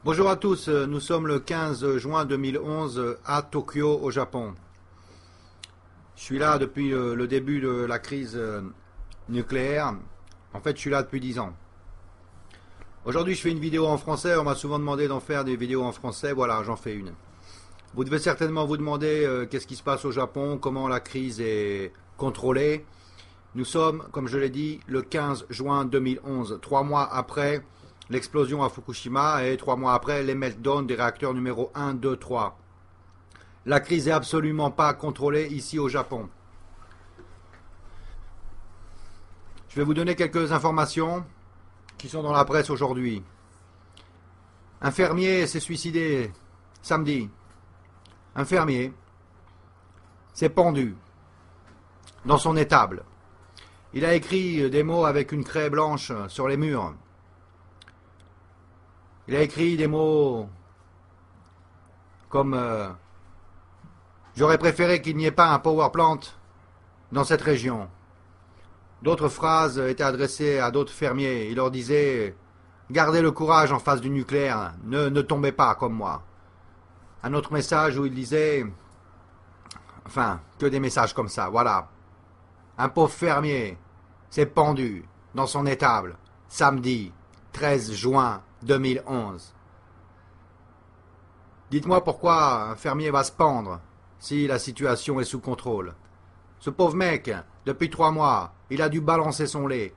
Bonjour à tous, nous sommes le 15 juin 2011 à Tokyo au Japon. Je suis là depuis le début de la crise nucléaire. En fait, je suis là depuis 10 ans. Aujourd'hui, je fais une vidéo en français. On m'a souvent demandé d'en faire des vidéos en français. Voilà, j'en fais une. Vous devez certainement vous demander qu'est-ce qui se passe au Japon, comment la crise est contrôlée. Nous sommes, comme je l'ai dit, le 15 juin 2011, 3 mois après l'explosion à Fukushima et 3 mois après les meltdowns des réacteurs numéro 1, 2, 3. La crise n'est absolument pas contrôlée ici au Japon. Je vais vous donner quelques informations qui sont dans la presse aujourd'hui. Un fermier s'est suicidé samedi. Un fermier s'est pendu dans son étable. Il a écrit des mots avec une craie blanche sur les murs. Il a écrit des mots comme j'aurais préféré qu'il n'y ait pas un power plant dans cette région. D'autres phrases étaient adressées à d'autres fermiers. Il leur disait gardez le courage en face du nucléaire, ne tombez pas comme moi. Un autre message où il disait enfin, que des messages comme ça, voilà. Un pauvre fermier s'est pendu dans son étable samedi 13 juin 2011. Dites-moi pourquoi un fermier va se pendre si la situation est sous contrôle. Ce pauvre mec, depuis 3 mois, il a dû balancer son lait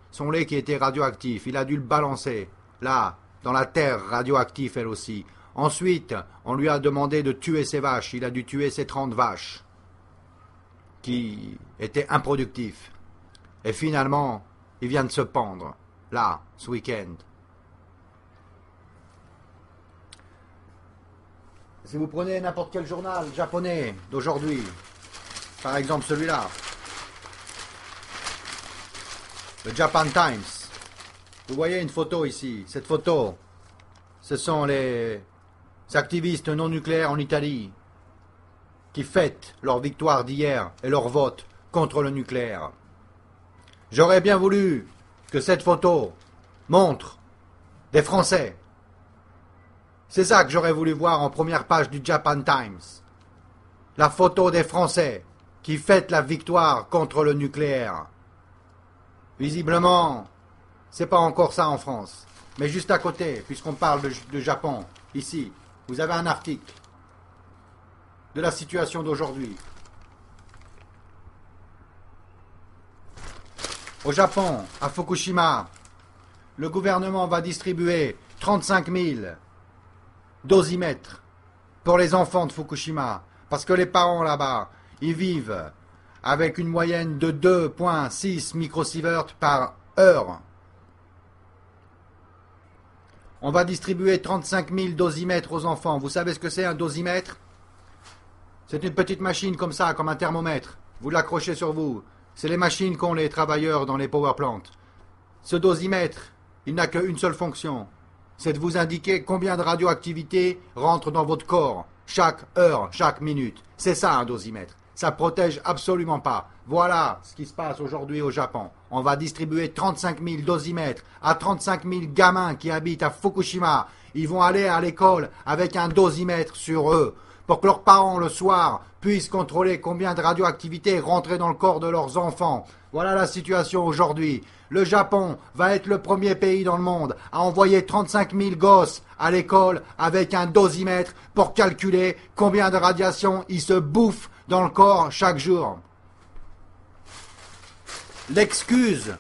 qui était radioactif, il a dû le balancer, là, dans la terre radioactive elle aussi. Ensuite, on lui a demandé de tuer ses vaches, il a dû tuer ses 30 vaches, qui étaient improductifs. Et finalement, il vient de se pendre, là, ce week-end. Si vous prenez n'importe quel journal japonais d'aujourd'hui, par exemple celui-là, le Japan Times, vous voyez une photo ici. Cette photo, ce sont les activistes non nucléaires en Italie qui fêtent leur victoire d'hier et leur vote contre le nucléaire. J'aurais bien voulu que cette photo montre des Français. C'est ça que j'aurais voulu voir en première page du Japan Times. La photo des Français qui fêtent la victoire contre le nucléaire. Visiblement, c'est pas encore ça en France. Mais juste à côté, puisqu'on parle de Japon, ici, vous avez un article de la situation d'aujourd'hui. Au Japon, à Fukushima, le gouvernement va distribuer 35 000 dosimètres pour les enfants de Fukushima. Parce que les parents là-bas, ils vivent avec une moyenne de 2,6 microsieverts par heure. On va distribuer 35 000 dosimètres aux enfants. Vous savez ce que c'est un dosimètre? C'est une petite machine comme ça, comme un thermomètre. Vous l'accrochez sur vous. C'est les machines qu'ont les travailleurs dans les power plants. Ce dosimètre, il n'a qu'une seule fonction. C'est de vous indiquer combien de radioactivité rentre dans votre corps, chaque heure, chaque minute. C'est ça un dosimètre. Ça ne protège absolument pas. Voilà ce qui se passe aujourd'hui au Japon. On va distribuer 35 000 dosimètres à 35 000 gamins qui habitent à Fukushima. Ils vont aller à l'école avec un dosimètre sur eux pour que leurs parents le soir puissent contrôler combien de radioactivité est rentrée dans le corps de leurs enfants. Voilà la situation aujourd'hui. Le Japon va être le premier pays dans le monde à envoyer 35 000 gosses à l'école avec un dosimètre pour calculer combien de radiation ils se bouffent dans le corps chaque jour. L'excuse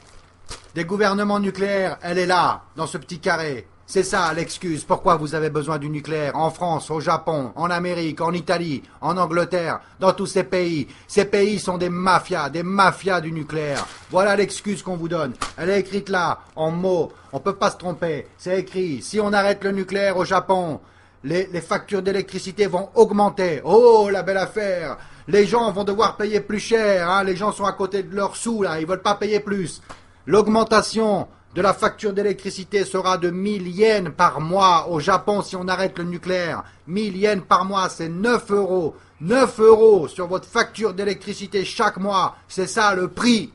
des gouvernements nucléaires, elle est là, dans ce petit carré. C'est ça l'excuse. Pourquoi vous avez besoin du nucléaire en France, au Japon, en Amérique, en Italie, en Angleterre, dans tous ces pays. Ces pays sont des mafias du nucléaire. Voilà l'excuse qu'on vous donne. Elle est écrite là, en mots. On ne peut pas se tromper. C'est écrit. Si on arrête le nucléaire au Japon, les factures d'électricité vont augmenter. Oh, la belle affaire. Les gens vont devoir payer plus cher. Hein. Les gens sont à côté de leurs sous là. Ils ne veulent pas payer plus. L'augmentation de la facture d'électricité sera de 1000 yens par mois au Japon si on arrête le nucléaire. 1000 yens par mois, c'est 9 euros. 9 euros sur votre facture d'électricité chaque mois. C'est ça le prix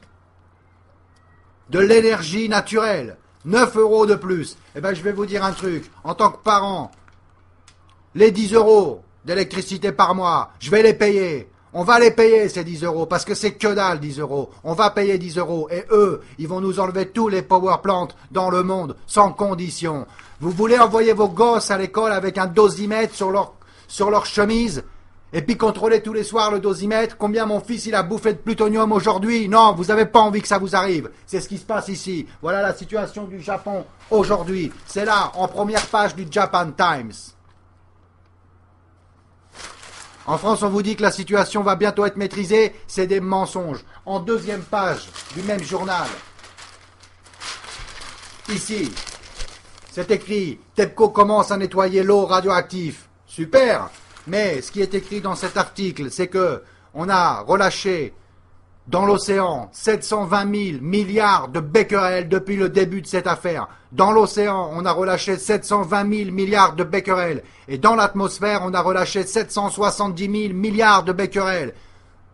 de l'énergie naturelle. 9 euros de plus. Eh bien, je vais vous dire un truc. En tant que parent, Les 10 euros d'électricité par mois, je vais les payer. On va les payer ces 10 euros parce que c'est que dalle 10 euros. On va payer 10 euros et eux, ils vont nous enlever tous les power plants dans le monde sans condition. Vous voulez envoyer vos gosses à l'école avec un dosimètre sur leur chemise et puis contrôler tous les soirs le dosimètre, combien mon fils il a bouffé de plutonium aujourd'hui? Non, vous n'avez pas envie que ça vous arrive. C'est ce qui se passe ici. Voilà la situation du Japon aujourd'hui. C'est là, en première page du Japan Times. En France, on vous dit que la situation va bientôt être maîtrisée. C'est des mensonges. En deuxième page du même journal, ici, c'est écrit « TEPCO commence à nettoyer l'eau radioactive ». Super. Mais ce qui est écrit dans cet article, c'est que on a relâché dans l'océan 720 000 milliards de becquerels depuis le début de cette affaire. Dans l'océan, on a relâché 720 000 milliards de becquerels. Et dans l'atmosphère, on a relâché 770 000 milliards de becquerels.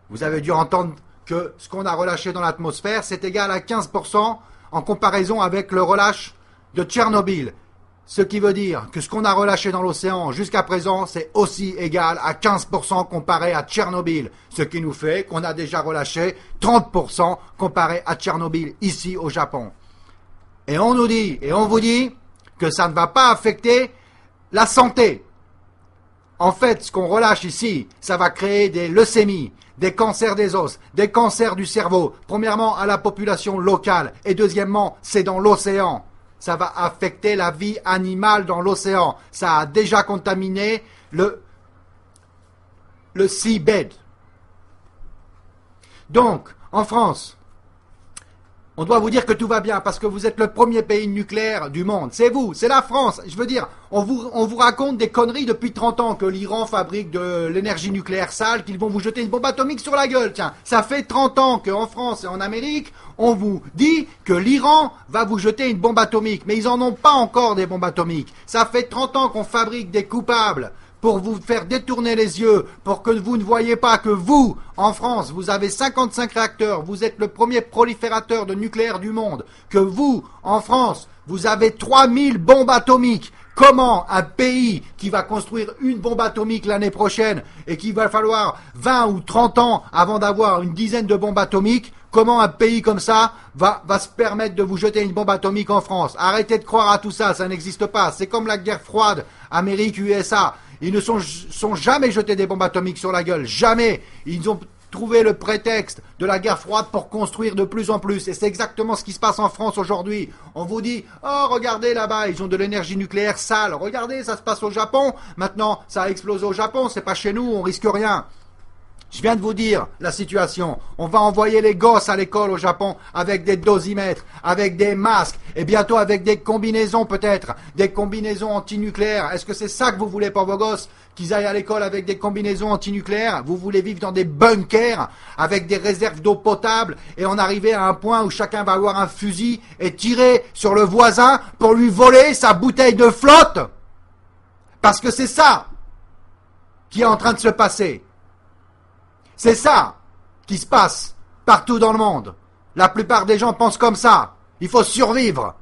Vous avez dû entendre que ce qu'on a relâché dans l'atmosphère, c'est égal à 15% en comparaison avec le relâche de Tchernobyl. Ce qui veut dire que ce qu'on a relâché dans l'océan jusqu'à présent, c'est aussi égal à 15% comparé à Tchernobyl. Ce qui nous fait qu'on a déjà relâché 30% comparé à Tchernobyl ici au Japon. Et on nous dit, et on vous dit, que ça ne va pas affecter la santé. En fait, ce qu'on relâche ici, ça va créer des leucémies, des cancers des os, des cancers du cerveau. Premièrement, à la population locale. Et deuxièmement, c'est dans l'océan. Ça va affecter la vie animale dans l'océan. Ça a déjà contaminé le seabed. Donc, en France, on doit vous dire que tout va bien parce que vous êtes le premier pays nucléaire du monde. C'est vous, c'est la France. Je veux dire, on vous raconte des conneries depuis 30 ans que l'Iran fabrique de l'énergie nucléaire sale, qu'ils vont vous jeter une bombe atomique sur la gueule. Tiens, ça fait 30 ans qu'en France et en Amérique, on vous dit que l'Iran va vous jeter une bombe atomique. Mais ils en ont pas encore des bombes atomiques. Ça fait 30 ans qu'on fabrique des coupables pour vous faire détourner les yeux, pour que vous ne voyez pas que vous, en France, vous avez 55 réacteurs, vous êtes le premier proliférateur de nucléaire du monde, que vous, en France, vous avez 3000 bombes atomiques. Comment un pays qui va construire une bombe atomique l'année prochaine et qu'il va falloir 20 ou 30 ans avant d'avoir une dizaine de bombes atomiques, comment un pays comme ça va se permettre de vous jeter une bombe atomique en France? Arrêtez de croire à tout ça, ça n'existe pas. C'est comme la guerre froide, Amérique-USA. Ils ne sont jamais jetés des bombes atomiques sur la gueule. Jamais. Ils ont trouvé le prétexte de la guerre froide pour construire de plus en plus. Et c'est exactement ce qui se passe en France aujourd'hui. On vous dit, oh regardez là-bas, ils ont de l'énergie nucléaire sale. Regardez, ça se passe au Japon. Maintenant, ça a explosé au Japon. C'est pas chez nous, on risque rien. Je viens de vous dire la situation. On va envoyer les gosses à l'école au Japon avec des dosimètres, avec des masques et bientôt avec des combinaisons peut-être, des combinaisons antinucléaires. Est-ce que c'est ça que vous voulez pour vos gosses? Qu'ils aillent à l'école avec des combinaisons antinucléaires? Vous voulez vivre dans des bunkers avec des réserves d'eau potable et en arriver à un point où chacun va avoir un fusil et tirer sur le voisin pour lui voler sa bouteille de flotte? Parce que c'est ça qui est en train de se passer. C'est ça qui se passe partout dans le monde. La plupart des gens pensent comme ça. Il faut survivre.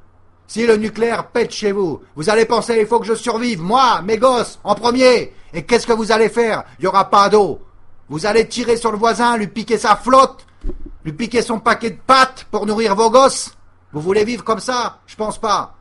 Si le nucléaire pète chez vous, vous allez penser il faut que je survive, moi, mes gosses, en premier. Et qu'est-ce que vous allez faire? Il n'y aura pas d'eau. Vous allez tirer sur le voisin, lui piquer sa flotte, lui piquer son paquet de pâtes pour nourrir vos gosses. Vous voulez vivre comme ça? Je pense pas.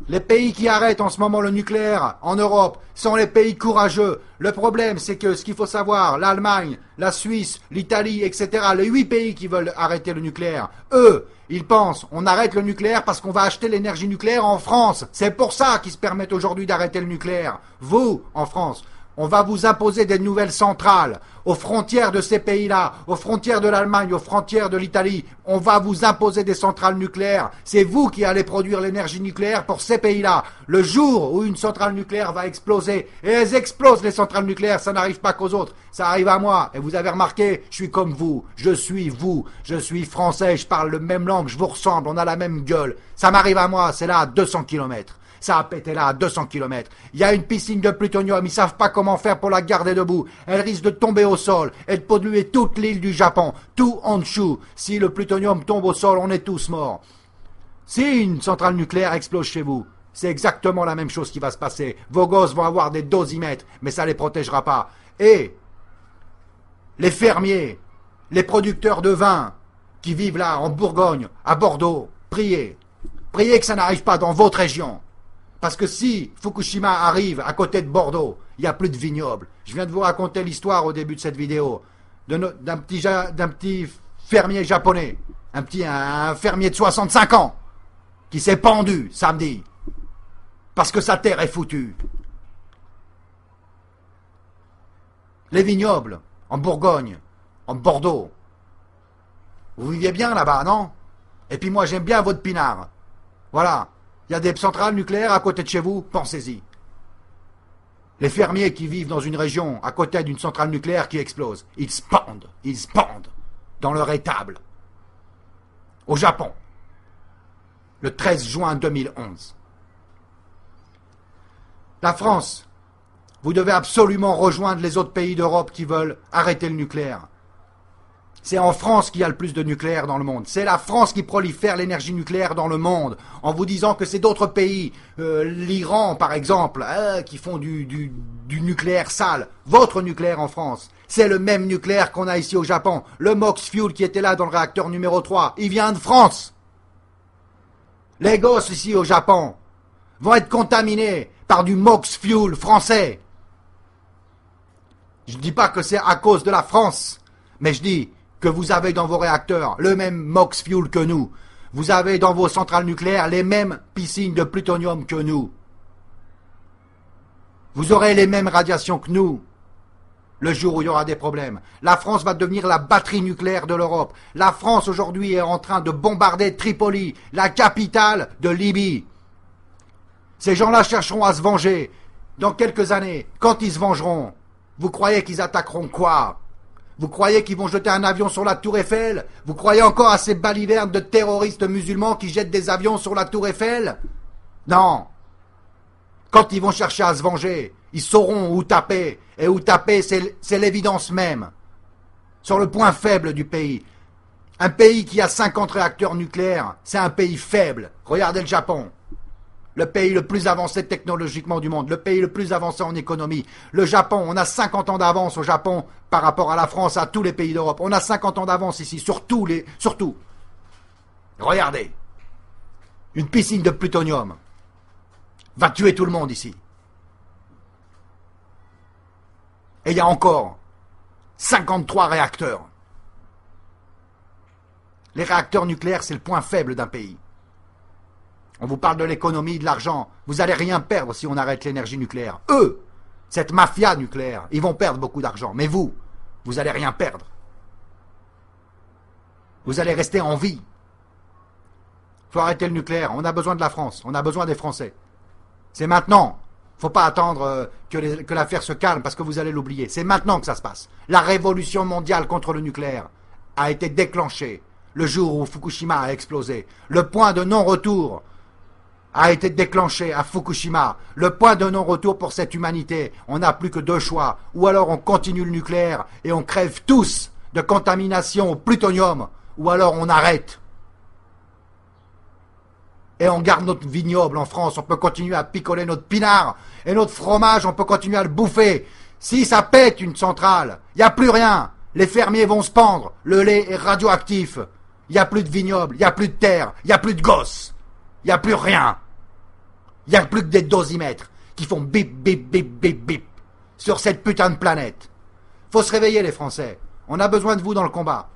Les pays qui arrêtent en ce moment le nucléaire en Europe sont les pays courageux. Le problème, c'est que ce qu'il faut savoir, l'Allemagne, la Suisse, l'Italie, etc., les 8 pays qui veulent arrêter le nucléaire, eux, ils pensent, on arrête le nucléaire parce qu'on va acheter l'énergie nucléaire en France. C'est pour ça qu'ils se permettent aujourd'hui d'arrêter le nucléaire. Vous, en France, on va vous imposer des nouvelles centrales aux frontières de ces pays-là, aux frontières de l'Allemagne, aux frontières de l'Italie. On va vous imposer des centrales nucléaires. C'est vous qui allez produire l'énergie nucléaire pour ces pays-là. Le jour où une centrale nucléaire va exploser, et elles explosent les centrales nucléaires, ça n'arrive pas qu'aux autres, ça arrive à moi. Et vous avez remarqué, je suis comme vous, je suis français, je parle la même langue, je vous ressemble, on a la même gueule. Ça m'arrive à moi, c'est là à 200 km. Ça a pété là à 200 km. Il y a une piscine de plutonium, ils savent pas comment faire pour la garder debout. Elle risque de tomber au sol et de polluer toute l'île du Japon, tout Honshu. Si le plutonium tombe au sol, on est tous morts. Si une centrale nucléaire explose chez vous, c'est exactement la même chose qui va se passer. Vos gosses vont avoir des dosimètres, mais ça ne les protégera pas. Et les fermiers, les producteurs de vin qui vivent là, en Bourgogne, à Bordeaux, priez. Priez que ça n'arrive pas dans votre région. Parce que si Fukushima arrive à côté de Bordeaux, il n'y a plus de vignobles. Je viens de vous raconter l'histoire au début de cette vidéo d'un petit fermier japonais, un fermier de 65 ans, qui s'est pendu samedi, parce que sa terre est foutue. Les vignobles, en Bourgogne, en Bordeaux, vous viviez bien là-bas, non? Et puis moi j'aime bien votre pinard. Voilà, il y a des centrales nucléaires à côté de chez vous, pensez-y. Les fermiers qui vivent dans une région à côté d'une centrale nucléaire qui explose, ils se pendent dans leur étable. Au Japon, le 13 juin 2011. La France, vous devez absolument rejoindre les autres pays d'Europe qui veulent arrêter le nucléaire. C'est en France qu'il y a le plus de nucléaire dans le monde. C'est la France qui prolifère l'énergie nucléaire dans le monde, en vous disant que c'est d'autres pays, l'Iran par exemple, qui font du nucléaire sale. Votre nucléaire en France, c'est le même nucléaire qu'on a ici au Japon. Le MOX Fuel qui était là dans le réacteur numéro 3, il vient de France. Les gosses ici au Japon vont être contaminés par du MOX Fuel français. Je ne dis pas que c'est à cause de la France, mais je dis que vous avez dans vos réacteurs le même MOX Fuel que nous. Vous avez dans vos centrales nucléaires les mêmes piscines de plutonium que nous. Vous aurez les mêmes radiations que nous le jour où il y aura des problèmes. La France va devenir la batterie nucléaire de l'Europe. La France aujourd'hui est en train de bombarder Tripoli, la capitale de Libye. Ces gens-là chercheront à se venger. Dans quelques années, quand ils se vengeront, vous croyez qu'ils attaqueront quoi ? Vous croyez qu'ils vont jeter un avion sur la Tour Eiffel? Vous croyez encore à ces balivernes de terroristes musulmans qui jettent des avions sur la Tour Eiffel? Non. Quand ils vont chercher à se venger, ils sauront où taper. Et où taper, c'est l'évidence même. Sur le point faible du pays. Un pays qui a 50 réacteurs nucléaires, c'est un pays faible. Regardez le Japon. Le pays le plus avancé technologiquement du monde, le pays le plus avancé en économie. Le Japon, on a 50 ans d'avance au Japon par rapport à la France, à tous les pays d'Europe. On a 50 ans d'avance ici, surtout. Regardez. Une piscine de plutonium va tuer tout le monde ici. Et il y a encore 53 réacteurs. Les réacteurs nucléaires, c'est le point faible d'un pays. On vous parle de l'économie, de l'argent. Vous n'allez rien perdre si on arrête l'énergie nucléaire. Eux, cette mafia nucléaire, ils vont perdre beaucoup d'argent. Mais vous n'allez rien perdre. Vous allez rester en vie. Il faut arrêter le nucléaire. On a besoin de la France. On a besoin des Français. C'est maintenant. Il ne faut pas attendre que l'affaire se calme parce que vous allez l'oublier. C'est maintenant que ça se passe. La révolution mondiale contre le nucléaire a été déclenchée le jour où Fukushima a explosé. Le point de non-retour a été déclenché à Fukushima. Le point de non-retour pour cette humanité. On n'a plus que deux choix. Ou alors on continue le nucléaire et on crève tous de contamination au plutonium. Ou alors on arrête. Et on garde notre vignoble en France. On peut continuer à picoler notre pinard. Et notre fromage, on peut continuer à le bouffer. Si ça pète une centrale, il n'y a plus rien. Les fermiers vont se pendre. Le lait est radioactif. Il n'y a plus de vignoble. Il n'y a plus de terre. Il n'y a plus de gosses. Il n'y a plus rien. Il n'y a plus que des dosimètres qui font bip, bip, bip, bip, bip sur cette putain de planète. Faut se réveiller les Français. On a besoin de vous dans le combat.